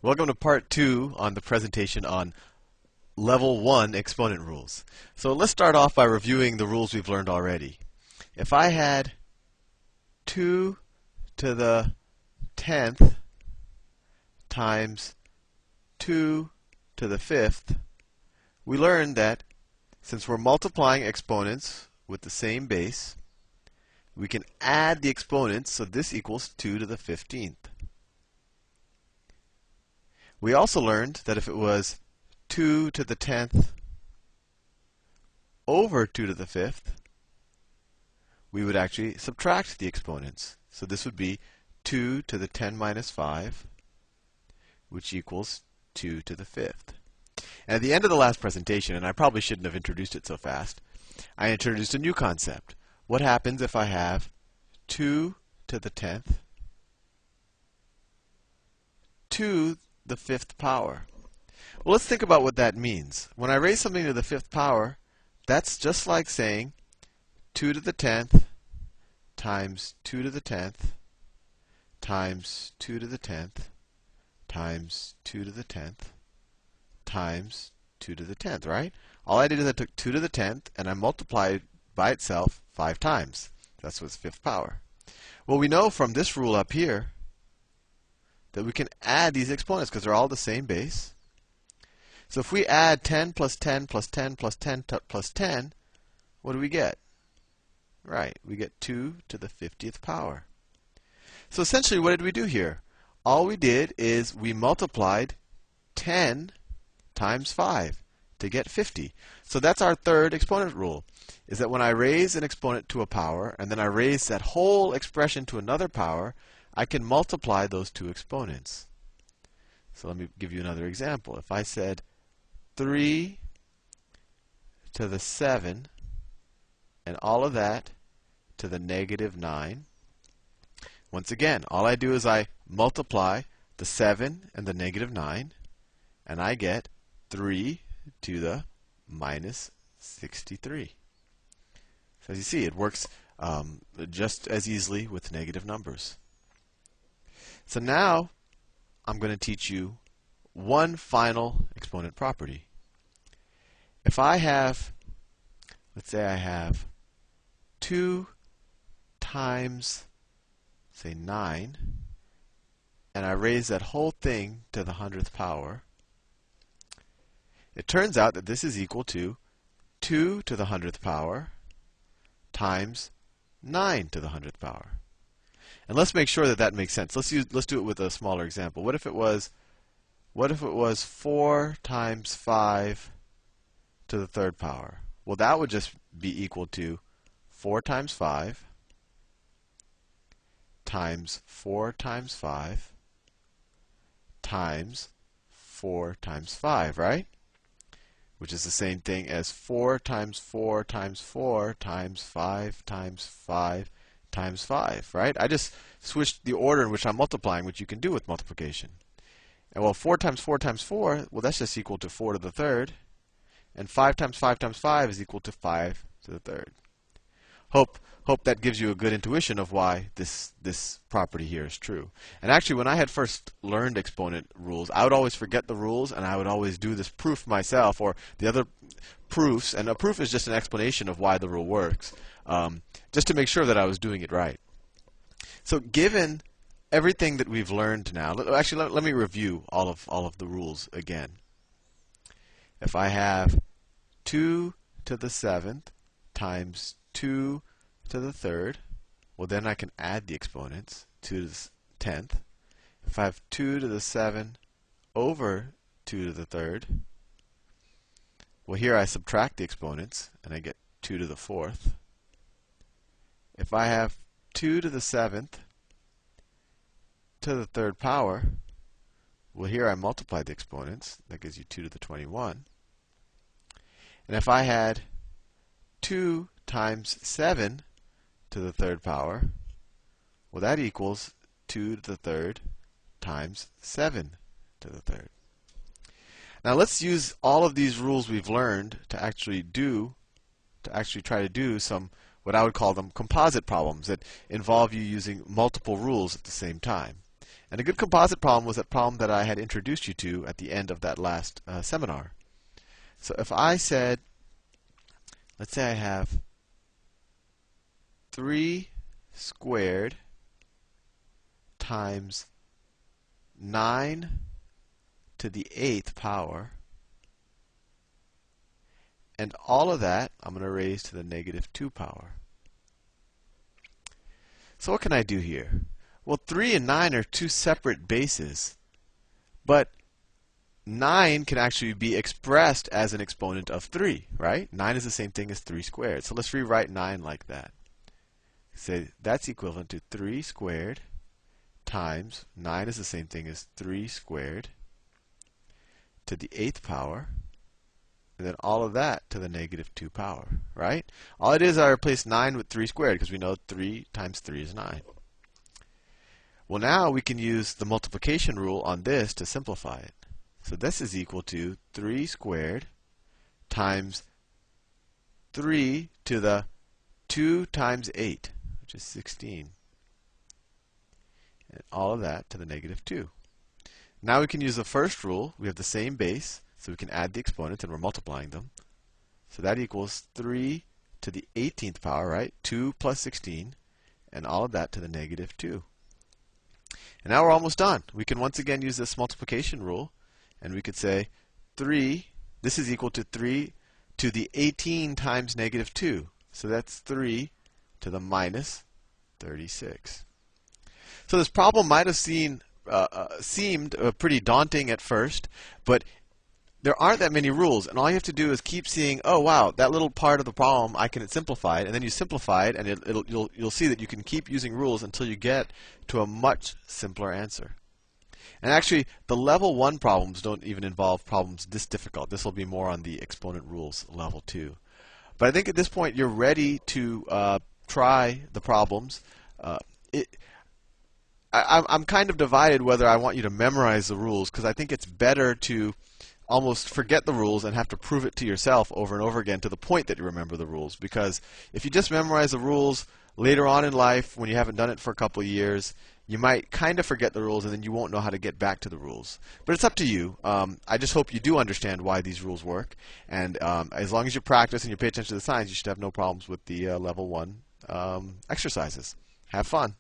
Welcome to part 2 on the presentation on level 1 exponent rules. So let's start off by reviewing the rules we've learned already. If I had 2 to the 10th times 2 to the 5th, we learned that since we're multiplying exponents with the same base, we can add the exponents, so this equals 2 to the 15th. We also learned that if it was 2 to the 10th over 2 to the 5th, we would actually subtract the exponents. So this would be 2 to the 10 minus 5, which equals 2 to the 5th. And at the end of the last presentation, and I probably shouldn't have introduced it so fast, I introduced a new concept. What happens if I have 2 to the 10th to the 5th power? Well, let's think about what that means. When I raise something to the 5th power, that's just like saying 2 to the 10th times 2 to the 10th times 2 to the 10th times 2 to the 10th times 2 to the 10th, right? All I did is I took 2 to the 10th and I multiplied by itself 5 times. That's what's 5th power. Well, we know from this rule up here that we can add these exponents because they're all the same base. So if we add 10 plus 10 plus 10 plus 10 plus 10, what do we get? Right, we get 2 to the 50th power. So essentially, what did we do here? All we did is we multiplied 10 times 5 to get 50. So that's our third exponent rule, is that when I raise an exponent to a power, and then I raise that whole expression to another power, I can multiply those two exponents. So let me give you another example. If I said 3 to the 7, and all of that to the negative 9, once again, all I do is I multiply the 7 and the negative 9, and I get 3 to the minus 63. So as you see, it works just as easily with negative numbers. So now I'm going to teach you one final exponent property. If I have, let's say I have 2 times, say 9, and I raise that whole thing to the 100th power, it turns out that this is equal to 2 to the 100th power times 9 to the 100th power. And let's make sure that that makes sense. Let's do it with a smaller example. What if it was 4 times 5 to the 3rd power? Well, that would just be equal to 4 times 5 times 4 times 5 times 4 times 5, right? Which is the same thing as 4 times 4 times 4 times 5 times 5 times 5, right? I just switched the order in which I'm multiplying, which you can do with multiplication. And well, 4 times 4 times 4, well, that's just equal to 4 to the 3rd. And 5 times 5 times 5 is equal to 5 to the 3rd. Hope that gives you a good intuition of why this property here is true. And actually, when I had first learned exponent rules, I would always forget the rules, and I would always do this proof myself, or the other proofs. And a proof is just an explanation of why the rule works, just to make sure that I was doing it right. So given everything that we've learned now, let me review all of the rules again. If I have 2 to the 7th times 2 to the 3rd, well, then I can add the exponents. 2 to the 10th. If I have 2 to the 7 over 2 to the 3rd, well, here I subtract the exponents, and I get 2 to the 4th. If I have 2 to the 7th to the 3rd power, well, here I multiply the exponents. That gives you 2 to the 21. And if I had 2 times 7 to the 3rd power, well, that equals 2 to the 3rd times 7 to the 3rd. Now let's use all of these rules we've learned to actually try to do some, what I would call them, composite problems that involve you using multiple rules at the same time. And a good composite problem was that problem that I had introduced you to at the end of that last seminar. So if I said, let's say I have 3 squared times 9 to the 8th power, and all of that I'm going to raise to the negative 2 power. So what can I do here? Well, 3 and 9 are two separate bases, but 9 can actually be expressed as an exponent of 3, right? 9 is the same thing as 3 squared. So let's rewrite 9 like that. Say that's equivalent to 3 squared times 9 is the same thing as 3 squared to the 8th power, and then all of that to the negative 2 power, right? All it is, I replace 9 with 3 squared because we know 3 times 3 is 9. Well, now we can use the multiplication rule on this to simplify it. So this is equal to 3 squared times 3 to the 2 times 8, which is 16. And all of that to the negative 2. Now we can use the first rule. We have the same base, so we can add the exponents, and we're multiplying them. So that equals 3 to the 18th power, right? 2 plus 16, and all of that to the negative 2. And now we're almost done. We can once again use this multiplication rule, and we could say 3, this is equal to 3 to the 18 times negative 2. So that's 3 to the minus 36. So this problem might have seemed pretty daunting at first, but there aren't that many rules, and all you have to do is keep seeing, oh wow, that little part of the problem I can simplify it, and then you simplify it, and you'll see that you can keep using rules until you get to a much simpler answer. And actually, the level 1 problems don't even involve problems this difficult. This will be more on the exponent rules level 2. But I think at this point you're ready to try the problems. I'm kind of divided whether I want you to memorize the rules, because I think it's better to almost forget the rules and have to prove it to yourself over and over again to the point that you remember the rules. Because if you just memorize the rules later on in life, when you haven't done it for a couple of years, you might kind of forget the rules, and then you won't know how to get back to the rules. But it's up to you. I just hope you do understand why these rules work. And as long as you practice and you pay attention to the signs, you should have no problems with the level 1 exercises. Have fun.